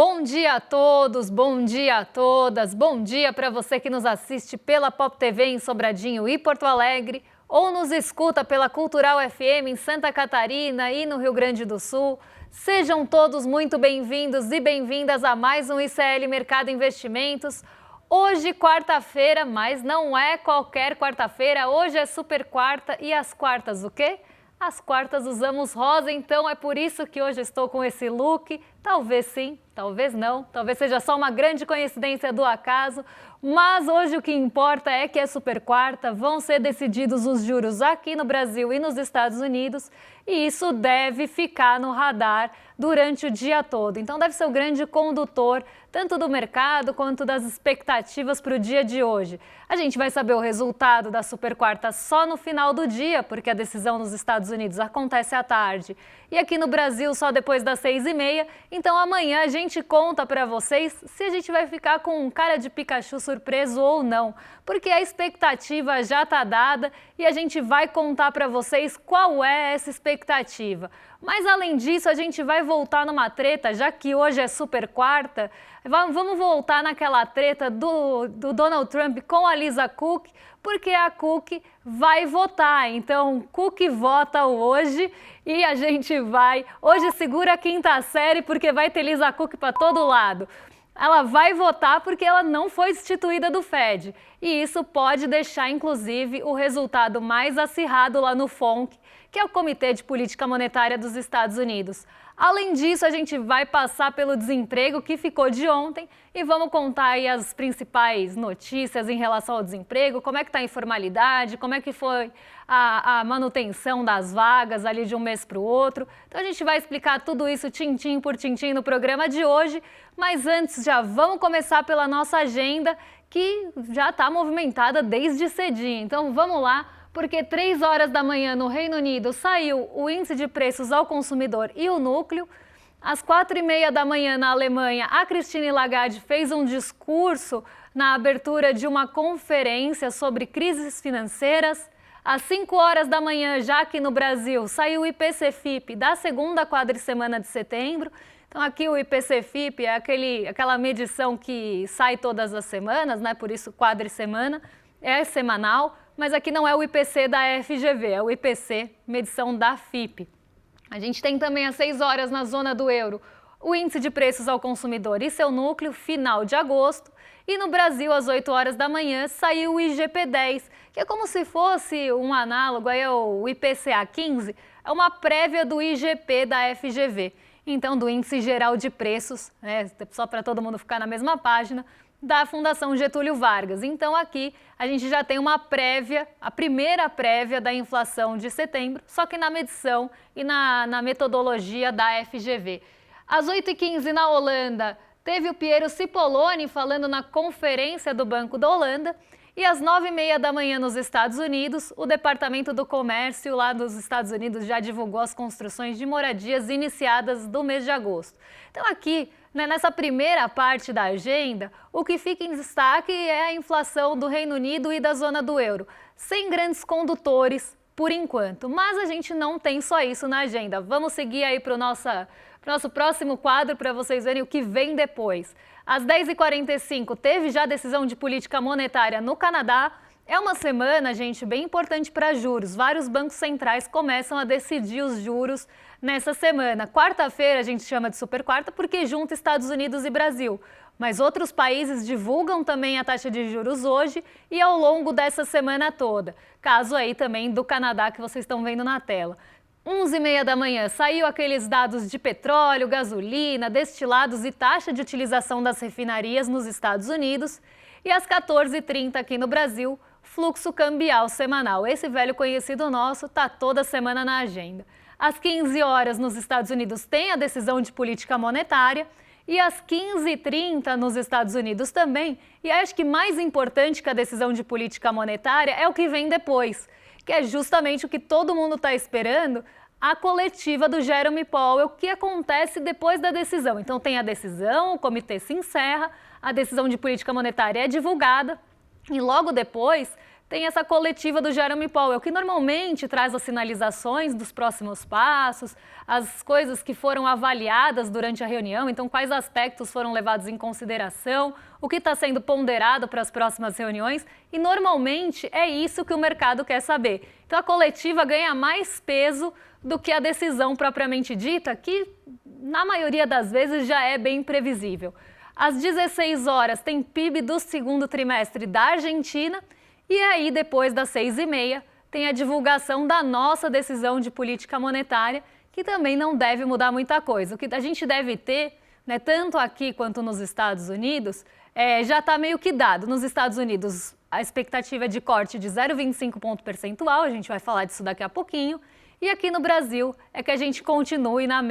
Bom dia a todos, bom dia a todas, bom dia para você que nos assiste pela Pop TV em Sobradinho e Porto Alegre ou nos escuta pela Cultural FM em Santa Catarina e no Rio Grande do Sul. Sejam todos muito bem-vindos e bem-vindas a mais um ICL Mercado Investimentos. Hoje, quarta-feira, mas não é qualquer quarta-feira, hoje é super quarta e as quartas o quê? As quartas usamos rosa, então é por isso que hoje estou com esse look. Talvez sim, talvez não, talvez seja só uma grande coincidência do acaso, mas hoje o que importa é que é super quarta, vão ser decididos os juros aqui no Brasil e nos Estados Unidos e isso deve ficar no radar durante o dia todo. Então deve ser o grande condutor tanto do mercado quanto das expectativas para o dia de hoje. A gente vai saber o resultado da super quarta só no final do dia, porque a decisão nos Estados Unidos acontece à tarde e aqui no Brasil só depois das 6h30. Então amanhã a gente conta para vocês se a gente vai ficar com um cara de Pikachu surpreso ou não, porque a expectativa já está dada e a gente vai contar para vocês qual é essa expectativa. Mas além disso, a gente vai voltar numa treta, já que hoje é super quarta, vamos voltar naquela treta do Donald Trump com a Lisa Cook, porque a Cook vai votar. Então, Cook vota hoje e a gente vai... Hoje segura a quinta série, porque vai ter Lisa Cook para todo lado. Ela vai votar porque ela não foi destituída do Fed. E isso pode deixar, inclusive, o resultado mais acirrado lá no FONC, que é o Comitê de Política Monetária dos Estados Unidos. Além disso, a gente vai passar pelo desemprego que ficou de ontem e vamos contar aí as principais notícias em relação ao desemprego, como é que está a informalidade, como é que foi a manutenção das vagas ali de um mês para o outro. Então a gente vai explicar tudo isso tintim por tintim no programa de hoje, mas antes já vamos começar pela nossa agenda, que já está movimentada desde cedinho. Então vamos lá, porque 3 horas da manhã no Reino Unido saiu o índice de preços ao consumidor e o núcleo. Às 4h30 da manhã na Alemanha, a Christine Lagarde fez um discurso na abertura de uma conferência sobre crises financeiras. Às 5 horas da manhã, já aqui no Brasil, saiu o IPC-FIP da segunda quadricemana de setembro. Então aqui o IPC-FIP é aquela medição que sai todas as semanas, né? Por isso quadricemana, é semanal, mas aqui não é o IPC da FGV, é o IPC, medição da FIP. A gente tem também às 6 horas na zona do euro o índice de preços ao consumidor e seu núcleo, final de agosto. E no Brasil, às 8 horas da manhã, saiu o IGP-10, que é como se fosse um análogo aí ao IPCA-15, é uma prévia do IGP da FGV. Então, do Índice Geral de Preços, só para todo mundo ficar na mesma página, da Fundação Getúlio Vargas. Então aqui a gente já tem uma prévia, a primeira prévia da inflação de setembro, só que na medição e na metodologia da FGV. Às 8h15 na Holanda, teve o Piero Cipollone falando na conferência do Banco da Holanda. E às 9h30 da manhã nos Estados Unidos, o Departamento do Comércio lá dos Estados Unidos já divulgou as construções de moradias iniciadas do mês de agosto. Então aqui, nessa primeira parte da agenda, o que fica em destaque é a inflação do Reino Unido e da zona do euro, sem grandes condutores por enquanto. Mas a gente não tem só isso na agenda. Vamos seguir aí para o nosso próximo quadro para vocês verem o que vem depois. Às 10h45 teve já decisão de política monetária no Canadá. É uma semana, gente, bem importante para juros. Vários bancos centrais começam a decidir os juros nessa semana. Quarta-feira a gente chama de super quarta porque junta Estados Unidos e Brasil. Mas outros países divulgam também a taxa de juros hoje e ao longo dessa semana toda. Caso aí também do Canadá que vocês estão vendo na tela. 11h30 da manhã saiu aqueles dados de petróleo, gasolina, destilados e taxa de utilização das refinarias nos Estados Unidos. E às 14h30 aqui no Brasil, fluxo cambial semanal. Esse velho conhecido nosso está toda semana na agenda. Às 15 horas nos Estados Unidos tem a decisão de política monetária e às 15h30 nos Estados Unidos também. E acho que mais importante que a decisão de política monetária é o que vem depois, que é justamente o que todo mundo está esperando, a coletiva do Jerome Powell, o que acontece depois da decisão. Então tem a decisão, o comitê se encerra, a decisão de política monetária é divulgada e logo depois tem essa coletiva do Jerome Powell, que normalmente traz as sinalizações dos próximos passos, as coisas que foram avaliadas durante a reunião, então quais aspectos foram levados em consideração, o que está sendo ponderado para as próximas reuniões, e normalmente é isso que o mercado quer saber. Então a coletiva ganha mais peso do que a decisão propriamente dita, que na maioria das vezes já é bem previsível. Às 16 horas tem PIB do segundo trimestre da Argentina, e aí depois das 6h30 tem a divulgação da nossa decisão de política monetária, que também não deve mudar muita coisa. O que a gente deve ter, né, tanto aqui quanto nos Estados Unidos, já está meio que dado. Nos Estados Unidos, a expectativa é de corte de 0,25 ponto percentual, a gente vai falar disso daqui a pouquinho. E aqui no Brasil é que a gente continue no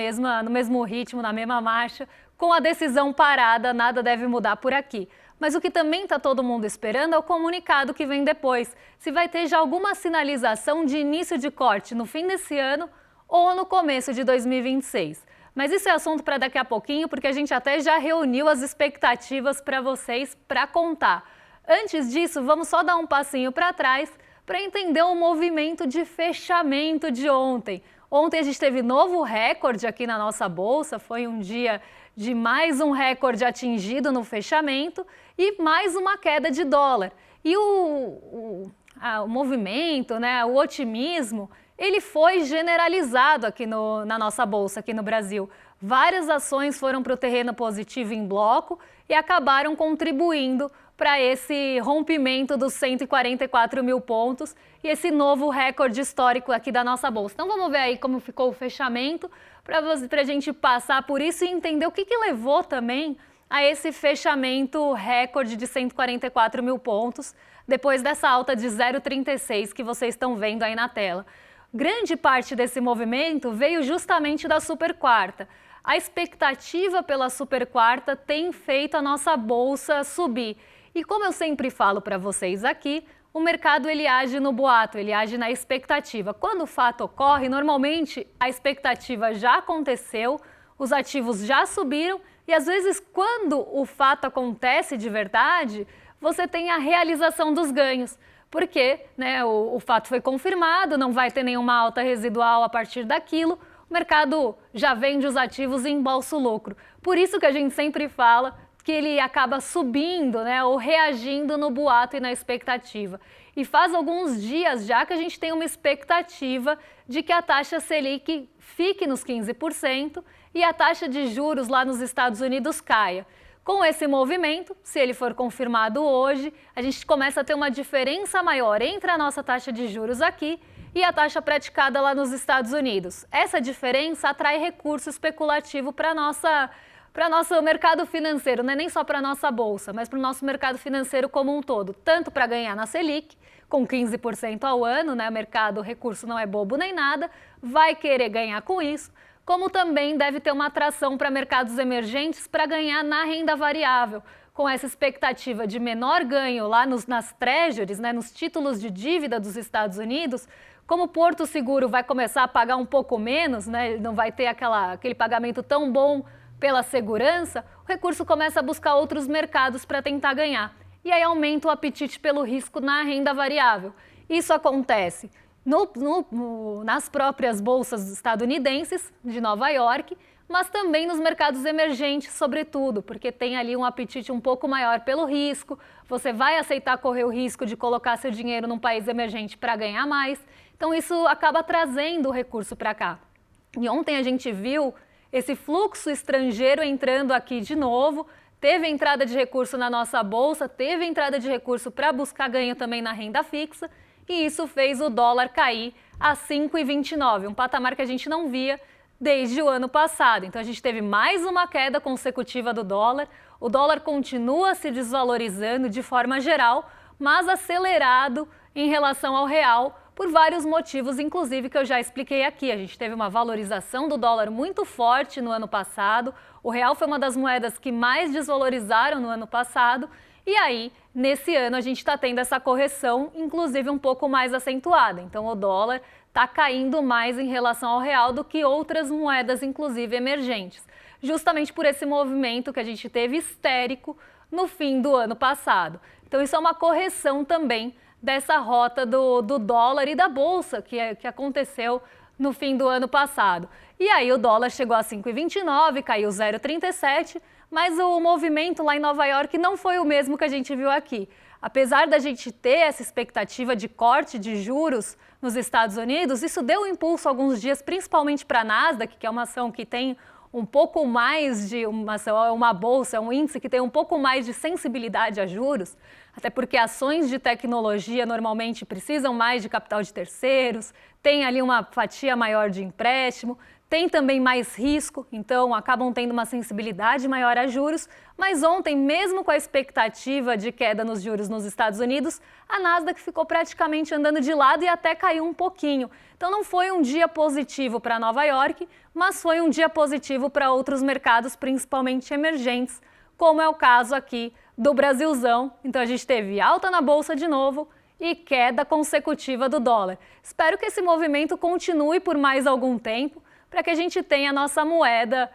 mesmo ritmo, na mesma marcha, com a decisão parada, nada deve mudar por aqui. Mas o que também está todo mundo esperando é o comunicado que vem depois. Se vai ter já alguma sinalização de início de corte no fim desse ano ou no começo de 2026. Mas isso é assunto para daqui a pouquinho, porque a gente até já reuniu as expectativas para vocês para contar. Antes disso, vamos só dar um passinho para trás para entender o movimento de fechamento de ontem. Ontem a gente teve novo recorde aqui na nossa bolsa, foi um dia de mais um recorde atingido no fechamento e mais uma queda de dólar. E o movimento, né, o otimismo, ele foi generalizado aqui na nossa bolsa, aqui no Brasil. Várias ações foram para o terreno positivo em bloco e acabaram contribuindo para esse rompimento dos 144 mil pontos e esse novo recorde histórico aqui da nossa bolsa. Então vamos ver aí como ficou o fechamento para a gente passar por isso e entender o que levou também a esse fechamento recorde de 144 mil pontos depois dessa alta de 0,36 que vocês estão vendo aí na tela. Grande parte desse movimento veio justamente da super quarta. A expectativa pela super quarta tem feito a nossa bolsa subir. E como eu sempre falo para vocês aqui, o mercado ele age no boato, ele age na expectativa. Quando o fato ocorre, normalmente a expectativa já aconteceu, os ativos já subiram e às vezes quando o fato acontece de verdade, você tem a realização dos ganhos. Porque né, o fato foi confirmado, não vai ter nenhuma alta residual a partir daquilo, o mercado já vende os ativos em embolsa o lucro. Por isso que a gente sempre fala que ele acaba subindo, né, ou reagindo no boato e na expectativa. E faz alguns dias já que a gente tem uma expectativa de que a taxa Selic fique nos 15% e a taxa de juros lá nos Estados Unidos caia. Com esse movimento, se ele for confirmado hoje, a gente começa a ter uma diferença maior entre a nossa taxa de juros aqui e a taxa praticada lá nos Estados Unidos. Essa diferença atrai recurso especulativo para o nosso mercado financeiro, não é nem só para a nossa bolsa, mas para o nosso mercado financeiro como um todo, tanto para ganhar na Selic, com 15% ao ano, né? O recurso não é bobo nem nada, vai querer ganhar com isso, como também deve ter uma atração para mercados emergentes para ganhar na renda variável, com essa expectativa de menor ganho lá nas treasuries, né, nos títulos de dívida dos Estados Unidos. Como o Porto Seguro vai começar a pagar um pouco menos, né, não vai ter aquele pagamento tão bom pela segurança, o recurso começa a buscar outros mercados para tentar ganhar. E aí aumenta o apetite pelo risco na renda variável. Isso acontece nas próprias bolsas estadunidenses de Nova York, mas também nos mercados emergentes, sobretudo, porque tem ali um apetite um pouco maior pelo risco, você vai aceitar correr o risco de colocar seu dinheiro num país emergente para ganhar mais, então isso acaba trazendo o recurso para cá. E ontem a gente viu esse fluxo estrangeiro entrando aqui de novo, teve entrada de recurso na nossa bolsa, teve entrada de recurso para buscar ganho também na renda fixa, e isso fez o dólar cair a 5,29, um patamar que a gente não via desde o ano passado. Então a gente teve mais uma queda consecutiva do dólar, o dólar continua se desvalorizando de forma geral, mas acelerado em relação ao real, por vários motivos, inclusive que eu já expliquei aqui. A gente teve uma valorização do dólar muito forte no ano passado, o real foi uma das moedas que mais desvalorizaram no ano passado, e aí, nesse ano, a gente está tendo essa correção, inclusive um pouco mais acentuada. Então, o dólar está caindo mais em relação ao real do que outras moedas, inclusive emergentes. Justamente por esse movimento que a gente teve histérico no fim do ano passado. Então, isso é uma correção também dessa rota do dólar e da bolsa que aconteceu no fim do ano passado. E aí o dólar chegou a 5,29, caiu 0,37, mas o movimento lá em Nova York não foi o mesmo que a gente viu aqui. Apesar da gente ter essa expectativa de corte de juros nos Estados Unidos, isso deu um impulso alguns dias, principalmente para a Nasdaq, que é uma ação que tem um pouco mais de uma bolsa, é um índice que tem um pouco mais de sensibilidade a juros, até porque ações de tecnologia normalmente precisam mais de capital de terceiros, tem ali uma fatia maior de empréstimo, tem também mais risco, então acabam tendo uma sensibilidade maior a juros, mas ontem, mesmo com a expectativa de queda nos juros nos Estados Unidos, a Nasdaq ficou praticamente andando de lado e até caiu um pouquinho. Então não foi um dia positivo para Nova York, mas foi um dia positivo para outros mercados, principalmente emergentes, como é o caso aqui do Brasilzão. Então a gente teve alta na bolsa de novo e queda consecutiva do dólar. Espero que esse movimento continue por mais algum tempo, para que a gente tenha a nossa moeda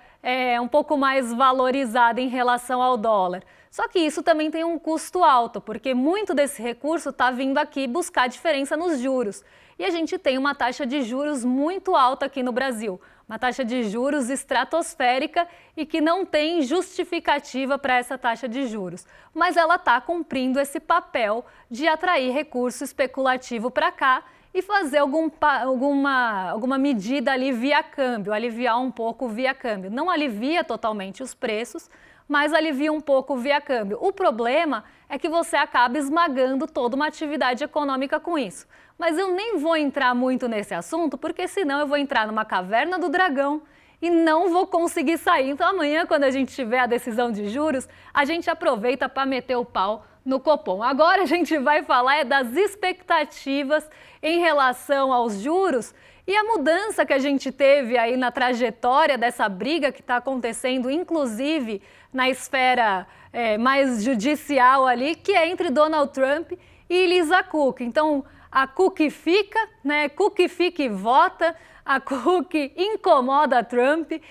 um pouco mais valorizada em relação ao dólar. Só que isso também tem um custo alto, porque muito desse recurso está vindo aqui buscar diferença nos juros. E a gente tem uma taxa de juros muito alta aqui no Brasil, uma taxa de juros estratosférica e que não tem justificativa para essa taxa de juros. Mas ela está cumprindo esse papel de atrair recurso especulativo para cá e fazer alguma medida ali via câmbio, aliviar um pouco via câmbio. Não alivia totalmente os preços, mas alivia um pouco via câmbio. O problema é que você acaba esmagando toda uma atividade econômica com isso. Mas eu nem vou entrar muito nesse assunto, porque senão eu vou entrar numa caverna do dragão e não vou conseguir sair. Então amanhã, quando a gente tiver a decisão de juros, a gente aproveita para meter o pau no Copom. Agora a gente vai falar das expectativas em relação aos juros e a mudança que a gente teve aí na trajetória dessa briga que está acontecendo, inclusive na esfera mais judicial ali, que é entre Donald Trump e Lisa Cook. Então, a Cook fica, né? Cook fica e vota, a Cook incomoda Trump e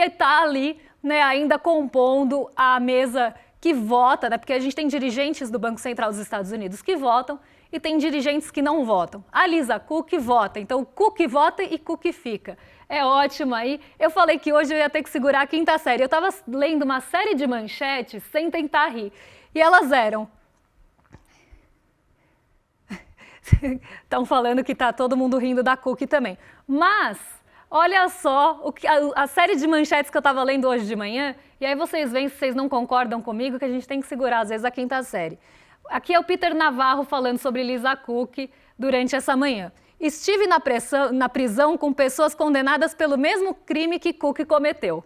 está ali, né, ainda compondo a mesa que vota, né? Porque a gente tem dirigentes do Banco Central dos Estados Unidos que votam e tem dirigentes que não votam. A Lisa Cook vota, então Cook vota e Cook fica. É ótimo aí. Eu falei que hoje eu ia ter que segurar a quinta série. Eu estava lendo uma série de manchetes sem tentar rir. E elas eram... Estão falando que está todo mundo rindo da Cook também. Mas... olha só a série de manchetes que eu estava lendo hoje de manhã, e aí vocês veem se vocês não concordam comigo, que a gente tem que segurar, às vezes, a quinta série. Aqui é o Peter Navarro falando sobre Lisa Cook durante essa manhã. Estive na prisão com pessoas condenadas pelo mesmo crime que Cook cometeu.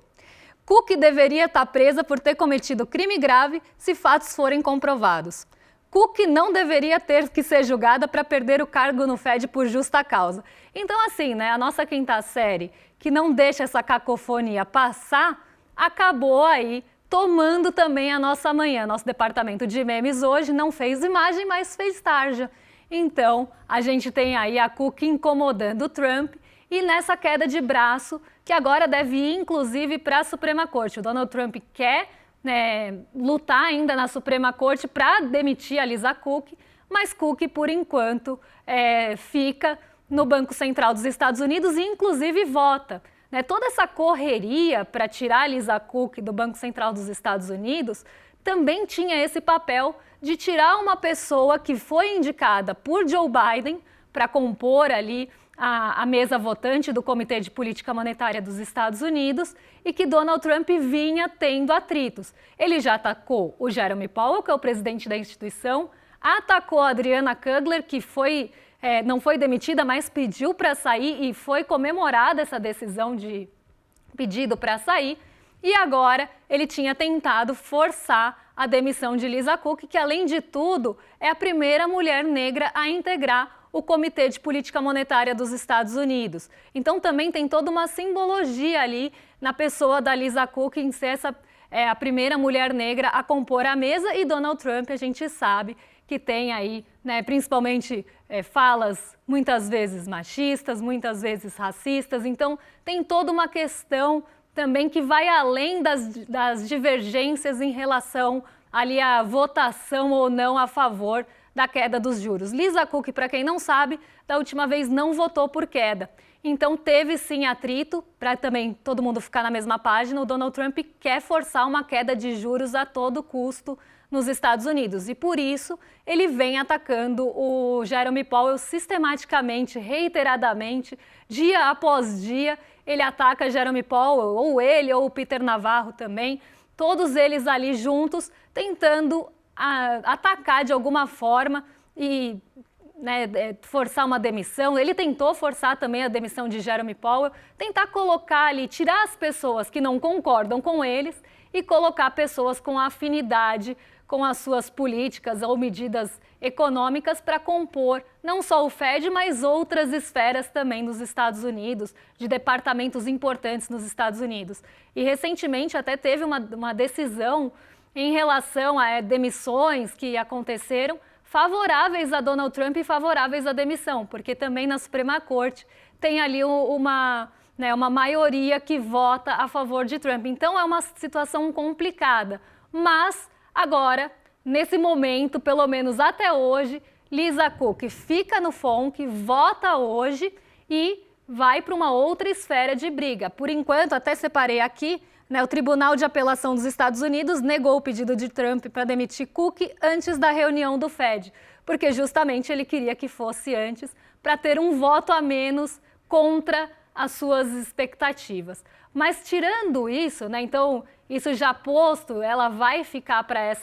Cook deveria estar presa por ter cometido crime grave se fatos forem comprovados. Cook não deveria ter que ser julgada para perder o cargo no Fed por justa causa. Então, assim, né, a nossa quinta série, que não deixa essa cacofonia passar, acabou aí tomando também a nossa manhã. Nosso departamento de memes hoje não fez imagem, mas fez tarja. Então, a gente tem aí a Cook incomodando o Trump e nessa queda de braço, que agora deve ir, inclusive, para a Suprema Corte. O Donald Trump quer lutar ainda na Suprema Corte para demitir a Lisa Cook, mas Cook, por enquanto, fica no Banco Central dos Estados Unidos e, inclusive, vota. Toda essa correria para tirar a Lisa Cook do Banco Central dos Estados Unidos também tinha esse papel de tirar uma pessoa que foi indicada por Joe Biden para compor ali a mesa votante do Comitê de Política Monetária dos Estados Unidos e que Donald Trump vinha tendo atritos. Ele já atacou o Jeremy Powell, que é o presidente da instituição, atacou a Adriana Kugler, que não foi demitida, mas pediu para sair e foi comemorada essa decisão de pedido para sair. E agora ele tinha tentado forçar a demissão de Lisa Cook, que além de tudo é a primeira mulher negra a integrar o Comitê de Política Monetária dos Estados Unidos. Então também tem toda uma simbologia ali na pessoa da Lisa Cook em ser a primeira mulher negra a compor a mesa, e Donald Trump, a gente sabe que tem aí, principalmente falas muitas vezes machistas, muitas vezes racistas, então tem toda uma questão também que vai além das divergências em relação ali à votação ou não a favor da queda dos juros. Lisa Cook, para quem não sabe, da última vez não votou por queda. Então teve sim atrito, para também todo mundo ficar na mesma página, o Donald Trump quer forçar uma queda de juros a todo custo nos Estados Unidos. E por isso ele vem atacando o Jerome Powell sistematicamente, reiteradamente, dia após dia. Ele ataca Jerome Powell, ou ele, ou o Peter Navarro também, todos eles ali juntos, tentando atacar de alguma forma e forçar uma demissão. Ele tentou forçar também a demissão de Jerome Powell, tentar colocar ali, tirar as pessoas que não concordam com eles e colocar pessoas com afinidade com as suas políticas ou medidas econômicas para compor não só o Fed, mas outras esferas também nos Estados Unidos, de departamentos importantes nos Estados Unidos. E recentemente até teve uma decisão em relação a demissões que aconteceram favoráveis a Donald Trump e favoráveis à demissão, porque também na Suprema Corte tem ali uma maioria que vota a favor de Trump. Então é uma situação complicada, mas agora, nesse momento, pelo menos até hoje, Lisa Cook fica no FONC, vota hoje e vai para uma outra esfera de briga. Por enquanto, até separei aqui, o Tribunal de Apelação dos Estados Unidos negou o pedido de Trump para demitir Cook antes da reunião do Fed, porque justamente ele queria que fosse antes, para ter um voto a menos contra as suas expectativas. Mas tirando isso, então isso já posto, ela vai ficar para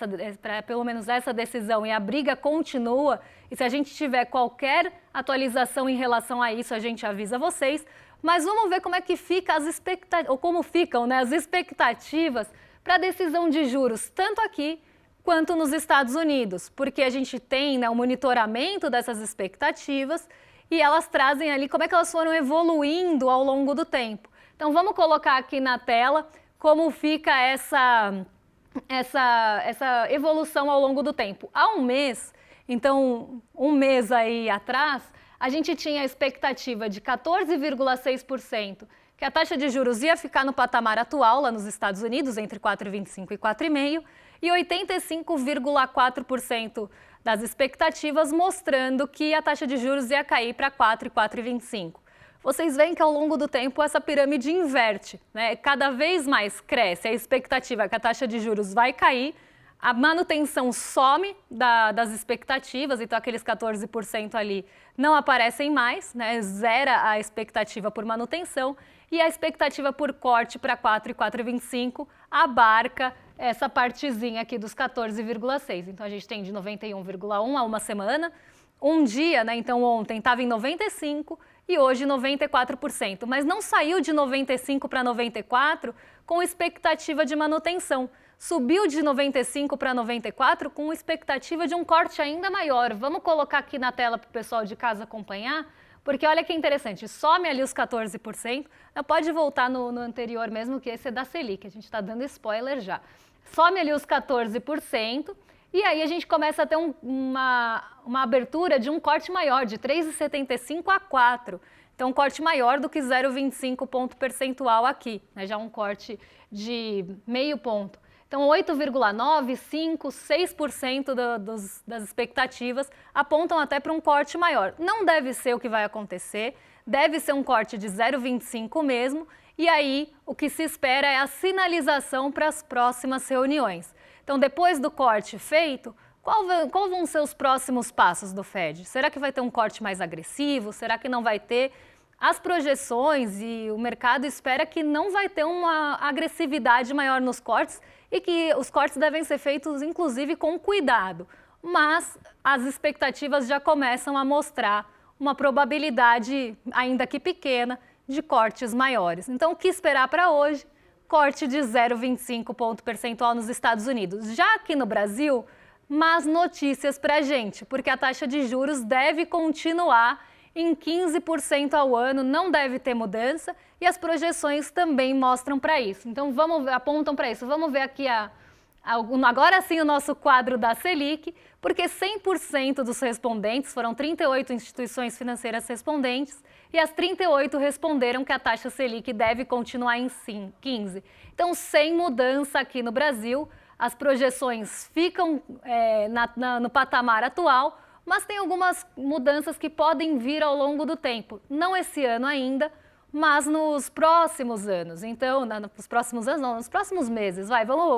pelo menos essa decisão e a briga continua. E se a gente tiver qualquer atualização em relação a isso, a gente avisa vocês. Mas vamos ver como é que fica como ficam as expectativas para a decisão de juros, tanto aqui quanto nos Estados Unidos, porque a gente tem o monitoramento dessas expectativas e elas trazem ali como é que elas foram evoluindo ao longo do tempo. Então vamos colocar aqui na tela como fica essa evolução ao longo do tempo. Há um mês, então um mês aí atrás, a gente tinha a expectativa de 14,6%, que a taxa de juros ia ficar no patamar atual lá nos Estados Unidos, entre 4,25% e 4,5%, e 85,4% das expectativas mostrando que a taxa de juros ia cair para 4% e 4,25%. Vocês veem que ao longo do tempo essa pirâmide inverte, cada vez mais cresce, a expectativa é que a taxa de juros vai cair, a manutenção some das expectativas, então aqueles 14% ali não aparecem mais, zera a expectativa por manutenção e a expectativa por corte para 4 e 4,25 abarca essa partezinha aqui dos 14,6. Então a gente tem de 91,1 a uma semana, um dia, então ontem estava em 95 e hoje 94%, mas não saiu de 95 para 94 com expectativa de manutenção. Subiu de 95 para 94 com expectativa de um corte ainda maior. Vamos colocar aqui na tela para o pessoal de casa acompanhar, porque olha que interessante, some ali os 14%, pode voltar no anterior mesmo, que esse é da Selic, a gente está dando spoiler já. Some ali os 14%, e aí a gente começa a ter uma abertura de um corte maior, de 3,75 a 4%. Então, um corte maior do que 0,25 ponto percentual aqui, já um corte de meio ponto. Então, 8,9%, 5%, 6% das expectativas apontam até para um corte maior. Não deve ser o que vai acontecer, deve ser um corte de 0,25 mesmo, e aí o que se espera é a sinalização para as próximas reuniões. Então, depois do corte feito, qual vão ser os próximos passos do Fed? Será que vai ter um corte mais agressivo? Será que não vai ter? As projeções e o mercado espera que não vai ter uma agressividade maior nos cortes e que os cortes devem ser feitos, inclusive, com cuidado. Mas as expectativas já começam a mostrar uma probabilidade, ainda que pequena, de cortes maiores. Então, o que esperar para hoje? Corte de 0,25 ponto percentual nos Estados Unidos. Já aqui no Brasil, más notícias para a gente, porque a taxa de juros deve continuar em 15% ao ano, não deve ter mudança e as projeções também mostram para isso. Então apontam para isso. Vamos ver aqui agora sim o nosso quadro da Selic, porque 100% dos respondentes, foram 38 instituições financeiras respondentes, e as 38 responderam que a taxa Selic deve continuar em 15%. Então, sem mudança aqui no Brasil, as projeções ficam no patamar atual, mas tem algumas mudanças que podem vir ao longo do tempo. Não esse ano ainda, mas nos próximos anos. Então, nos próximos anos não, nos próximos meses.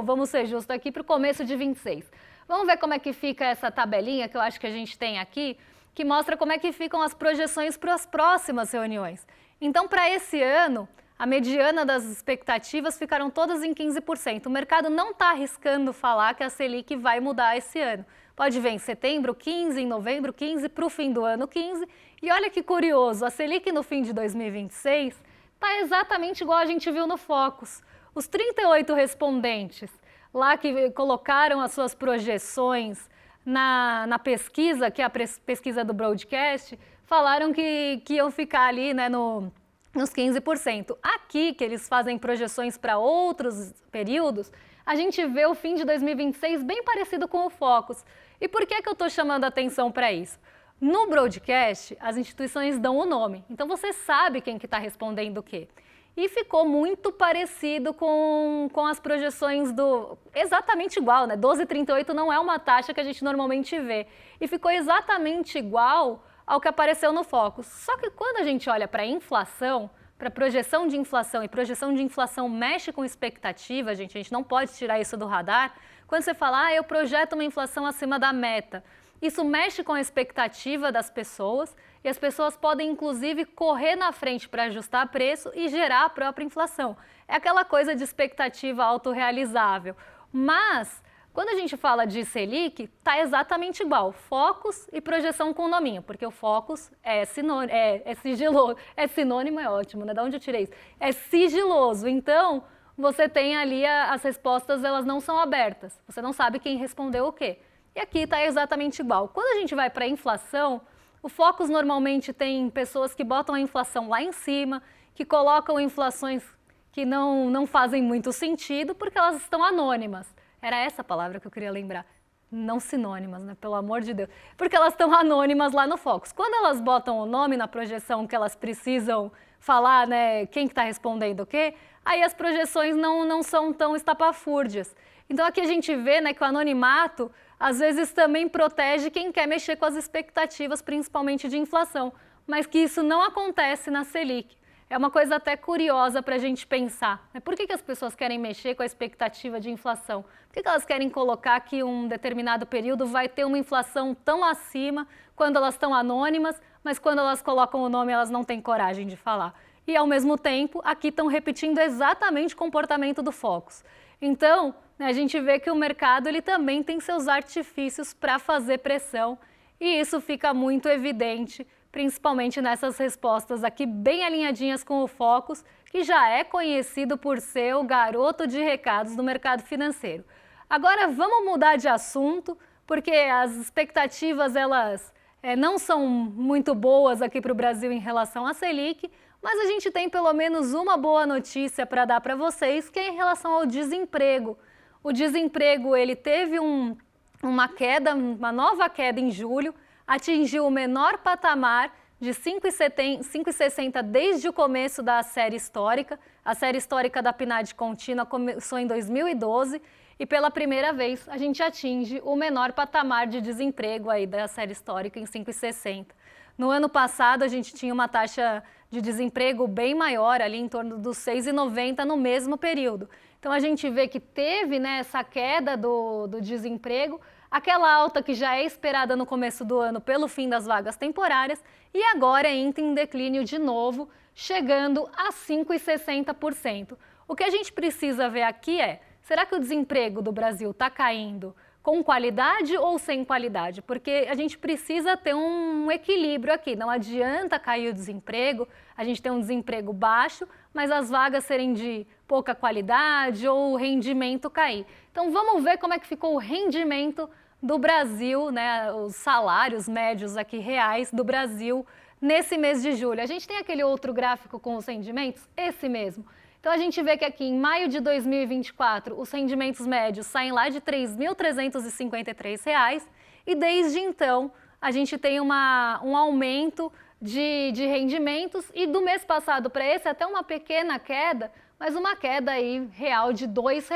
Vamos ser justos aqui para o começo de 26. Vamos ver como é que fica essa tabelinha que eu acho que a gente tem aqui, que mostra como é que ficam as projeções para as próximas reuniões. Então, para esse ano, a mediana das expectativas ficaram todas em 15%. O mercado não está arriscando falar que a Selic vai mudar esse ano. Pode ver em setembro 15, em novembro 15, para o fim do ano 15. E olha que curioso, a Selic no fim de 2026 está exatamente igual a gente viu no Focus. Os 38 respondentes lá que colocaram as suas projeções na pesquisa, que é a pesquisa do Broadcast, falaram que iam ficar ali, né, nos 15%. Aqui, que eles fazem projeções para outros períodos, a gente vê o fim de 2026 bem parecido com o Focus. E por que eu estou chamando a atenção para isso? No Broadcast, as instituições dão o nome, então você sabe quem que está respondendo o quê. E ficou muito parecido com as projeções exatamente igual, né? 12,38 não é uma taxa que a gente normalmente vê. E ficou exatamente igual ao que apareceu no Focus. Só que quando a gente olha para a inflação, para projeção de inflação, e projeção de inflação mexe com expectativa, a gente não pode tirar isso do radar. Quando você fala, eu projeto uma inflação acima da meta, isso mexe com a expectativa das pessoas e as pessoas podem, inclusive, correr na frente para ajustar preço e gerar a própria inflação. É aquela coisa de expectativa autorrealizável. Mas, quando a gente fala de Selic, está exatamente igual, Focus e projeção com nominho, porque o Focus é sigiloso, sinônimo é ótimo, né? Da onde eu tirei isso? É sigiloso, então você tem ali as respostas, elas não são abertas, você não sabe quem respondeu o quê. E aqui está exatamente igual. Quando a gente vai para a inflação, o Focus normalmente tem pessoas que botam a inflação lá em cima, que colocam inflações que não fazem muito sentido, porque elas estão anônimas. Era essa a palavra que eu queria lembrar. Não sinônimas, né? Pelo amor de Deus. Porque elas estão anônimas lá no Focus. Quando elas botam o nome na projeção que elas precisam falar, né, quem que está respondendo o quê, aí as projeções não são tão estapafúrdias. Então aqui a gente vê, né, que o anonimato às vezes também protege quem quer mexer com as expectativas, principalmente de inflação, mas que isso não acontece na Selic. É uma coisa até curiosa para a gente pensar. Por que as pessoas querem mexer com a expectativa de inflação? Por que elas querem colocar que um determinado período vai ter uma inflação tão acima quando elas estão anônimas, mas quando elas colocam o nome elas não têm coragem de falar? E ao mesmo tempo, aqui estão repetindo exatamente o comportamento do Focus. Então, a gente vê que o mercado ele também tem seus artifícios para fazer pressão e isso fica muito evidente, principalmente nessas respostas aqui bem alinhadinhas com o Focus, que já é conhecido por ser o garoto de recados do mercado financeiro. Agora vamos mudar de assunto, porque as expectativas elas não são muito boas aqui para o Brasil em relação à Selic, mas a gente tem pelo menos uma boa notícia para dar para vocês, que é em relação ao desemprego. O desemprego ele teve uma nova queda em julho, atingiu o menor patamar de 5,60 desde o começo da série histórica. A série histórica da PNAD contínua começou em 2012 e pela primeira vez a gente atinge o menor patamar de desemprego aí da série histórica em 5,60. No ano passado a gente tinha uma taxa de desemprego bem maior, ali em torno dos 6,90 no mesmo período. Então a gente vê que teve, né, essa queda do desemprego, aquela alta que já é esperada no começo do ano pelo fim das vagas temporárias e agora entra em declínio de novo, chegando a 5,60%. O que a gente precisa ver aqui é, será que o desemprego do Brasil está caindo com qualidade ou sem qualidade? Porque a gente precisa ter um equilíbrio aqui. Não adianta cair o desemprego, a gente tem um desemprego baixo, mas as vagas serem de pouca qualidade ou o rendimento cair. Então vamos ver como é que ficou o rendimento do Brasil, né, os salários médios aqui reais do Brasil nesse mês de julho. A gente tem aquele outro gráfico com os rendimentos? Esse mesmo. Então a gente vê que aqui em maio de 2024 os rendimentos médios saem lá de R$ 3.353 e desde então a gente tem um aumento de rendimentos e do mês passado para esse até uma pequena queda, mas uma queda aí real de R$ 2.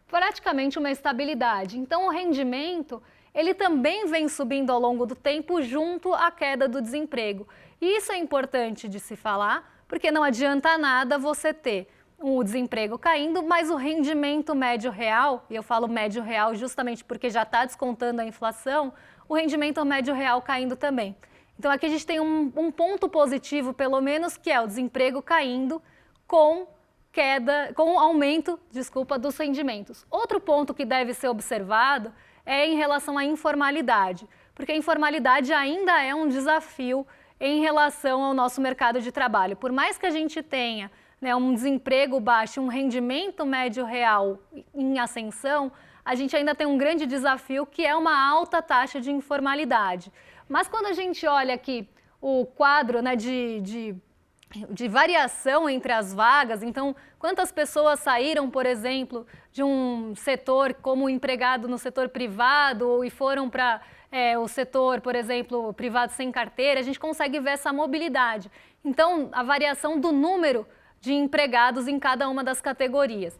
praticamente uma estabilidade. Então, o rendimento, ele também vem subindo ao longo do tempo junto à queda do desemprego. E isso é importante de se falar, porque não adianta nada você ter o desemprego caindo, mas o rendimento médio real, e eu falo médio real justamente porque já está descontando a inflação, o rendimento médio real caindo também. Então aqui a gente tem um ponto positivo, pelo menos, que é o desemprego caindo com aumento, dos rendimentos. Outro ponto que deve ser observado é em relação à informalidade, porque a informalidade ainda é um desafio em relação ao nosso mercado de trabalho. Por mais que a gente tenha, né, um desemprego baixo, um rendimento médio real em ascensão, a gente ainda tem um grande desafio que é uma alta taxa de informalidade. Mas quando a gente olha aqui o quadro, né, de variação entre as vagas, então quantas pessoas saíram, por exemplo, de um setor como empregado no setor privado e foram para o setor, por exemplo, privado sem carteira, a gente consegue ver essa mobilidade. Então, a variação do número de empregados em cada uma das categorias.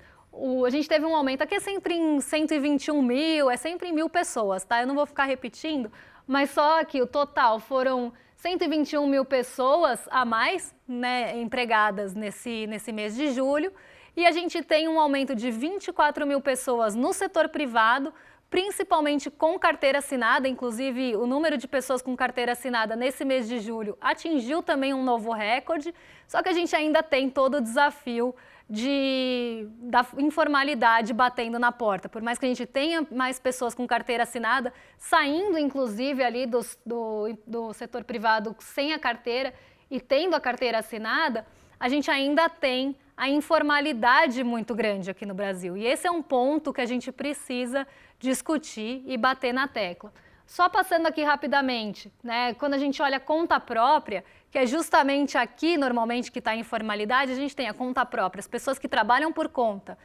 A gente teve um aumento, aqui é sempre em 121 mil, é sempre em 1.000 pessoas, tá? Eu não vou ficar repetindo, mas só que o total foram 121 mil pessoas a mais, né, empregadas nesse mês de julho, e a gente tem um aumento de 24 mil pessoas no setor privado, principalmente com carteira assinada. Inclusive o número de pessoas com carteira assinada nesse mês de julho atingiu também um novo recorde, só que a gente ainda tem todo o desafio da informalidade batendo na porta. Por mais que a gente tenha mais pessoas com carteira assinada, saindo inclusive ali do setor privado sem a carteira e tendo a carteira assinada, a gente ainda tem a informalidade muito grande aqui no Brasil. E esse é um ponto que a gente precisa discutir e bater na tecla. Só passando aqui rapidamente, né, quando a gente olha a conta própria, que é justamente aqui normalmente que está a informalidade, a gente tem a conta própria, as pessoas que trabalham por conta,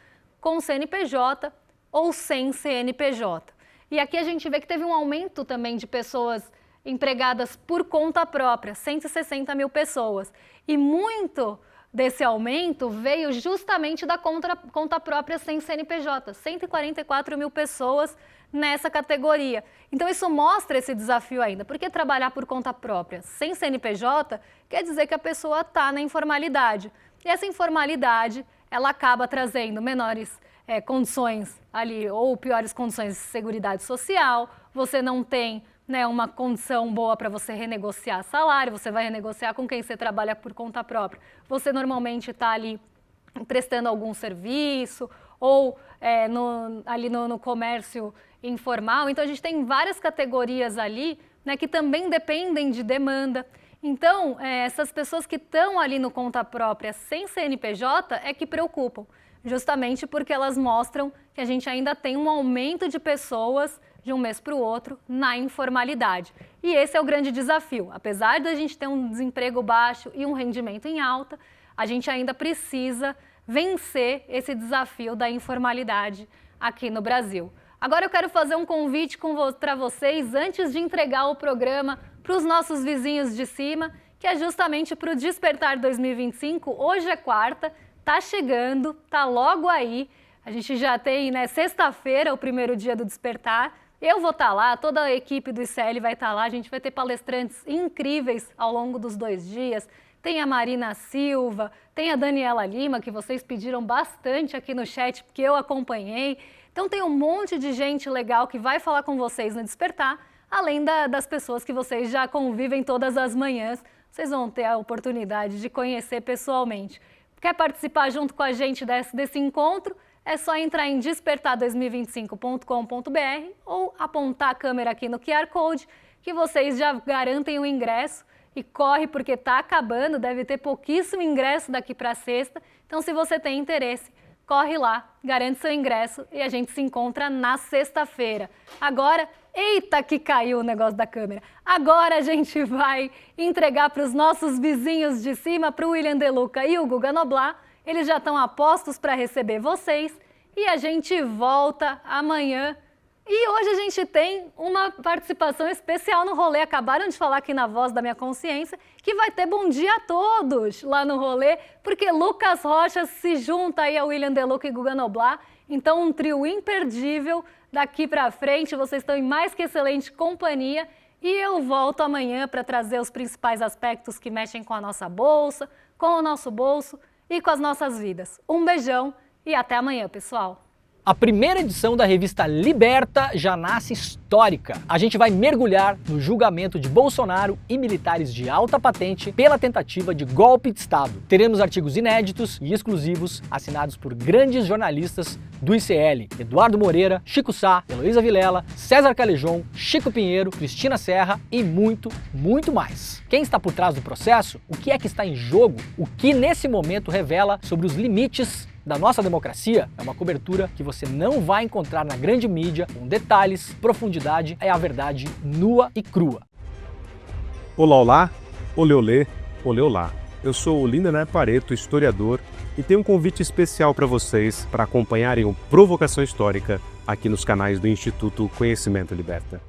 com CNPJ ou sem CNPJ. E aqui a gente vê que teve um aumento também de pessoas empregadas por conta própria, 160 mil pessoas. E muito desse aumento veio justamente da conta própria sem CNPJ, 144 mil pessoas nessa categoria. Então isso mostra esse desafio ainda, porque trabalhar por conta própria sem CNPJ quer dizer que a pessoa está na informalidade. E essa informalidade, ela acaba trazendo menores condições ali, ou piores condições de seguridade social, você não tem, né, uma condição boa para você renegociar salário, você vai renegociar com quem você trabalha por conta própria. Você normalmente está ali prestando algum serviço ou ali no comércio informal. Então a gente tem várias categorias ali, né, que também dependem de demanda. Então essas pessoas que estão ali no conta própria sem CNPJ é que preocupam, justamente porque elas mostram que a gente ainda tem um aumento de pessoas de um mês para o outro na informalidade. E esse é o grande desafio. Apesar de a gente ter um desemprego baixo e um rendimento em alta, a gente ainda precisa vencer esse desafio da informalidade aqui no Brasil. Agora eu quero fazer um convite para vocês, antes de entregar o programa para os nossos vizinhos de cima, que é justamente para o Despertar 2025. Hoje é quarta, está chegando, está logo aí. A gente já tem, né, sexta-feira, o primeiro dia do Despertar. Eu vou estar lá, toda a equipe do ICL vai estar lá, a gente vai ter palestrantes incríveis ao longo dos 2 dias. Tem a Marina Silva, tem a Daniela Lima, que vocês pediram bastante aqui no chat, porque eu acompanhei. Então tem um monte de gente legal que vai falar com vocês no Despertar, além das pessoas que vocês já convivem todas as manhãs. Vocês vão ter a oportunidade de conhecer pessoalmente. Quer participar junto com a gente desse encontro? É só entrar em despertar2025.com.br ou apontar a câmera aqui no QR Code, que vocês já garantem o ingresso. E corre porque está acabando, deve ter pouquíssimo ingresso daqui para sexta. Então, se você tem interesse, corre lá, garante seu ingresso e a gente se encontra na sexta-feira. Agora, eita que caiu o negócio da câmera. Agora a gente vai entregar para os nossos vizinhos de cima, para o William De Luca e o Guga Noblar. Eles já estão a postos para receber vocês e a gente volta amanhã E hoje a gente tem uma participação especial no rolê. Acabaram de falar aqui na Voz da Minha Consciência que vai ter Bom Dia a Todos lá no rolê, porque Lucas Rocha se junta aí a William Deluca e Guga Noblar. Então, um trio imperdível daqui pra frente. Vocês estão em mais que excelente companhia. E eu volto amanhã para trazer os principais aspectos que mexem com a nossa bolsa, com o nosso bolso e com as nossas vidas. Um beijão e até amanhã, pessoal! A primeira edição da revista Liberta já nasce histórica. A gente vai mergulhar no julgamento de Bolsonaro e militares de alta patente pela tentativa de golpe de Estado. Teremos artigos inéditos e exclusivos assinados por grandes jornalistas do ICL: Eduardo Moreira, Chico Sá, Heloísa Vilela, César Calejon, Chico Pinheiro, Cristina Serra e muito, muito mais. Quem está por trás do processo? O que é que está em jogo? O que nesse momento revela sobre os limites da nossa democracia? É uma cobertura que você não vai encontrar na grande mídia, com detalhes, profundidade, é a verdade nua e crua. Olá, olá, olê, olê, olê, olá. Eu sou o Lindener Pareto, historiador, e tenho um convite especial para vocês para acompanharem o Provocação Histórica aqui nos canais do Instituto Conhecimento Liberta.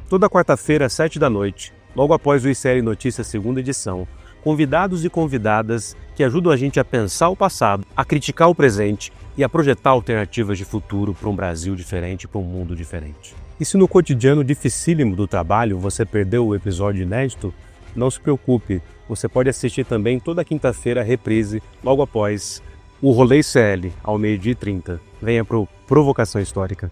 Toda quarta-feira, às 7 da noite, logo após o ICL Notícias segunda edição, convidados e convidadas que ajudam a gente a pensar o passado, a criticar o presente e a projetar alternativas de futuro para um Brasil diferente, para um mundo diferente. E se no cotidiano dificílimo do trabalho você perdeu o episódio inédito, não se preocupe, você pode assistir também toda quinta-feira a reprise, logo após o Rolê ICL, ao 12h30. Venha para o Provocação Histórica.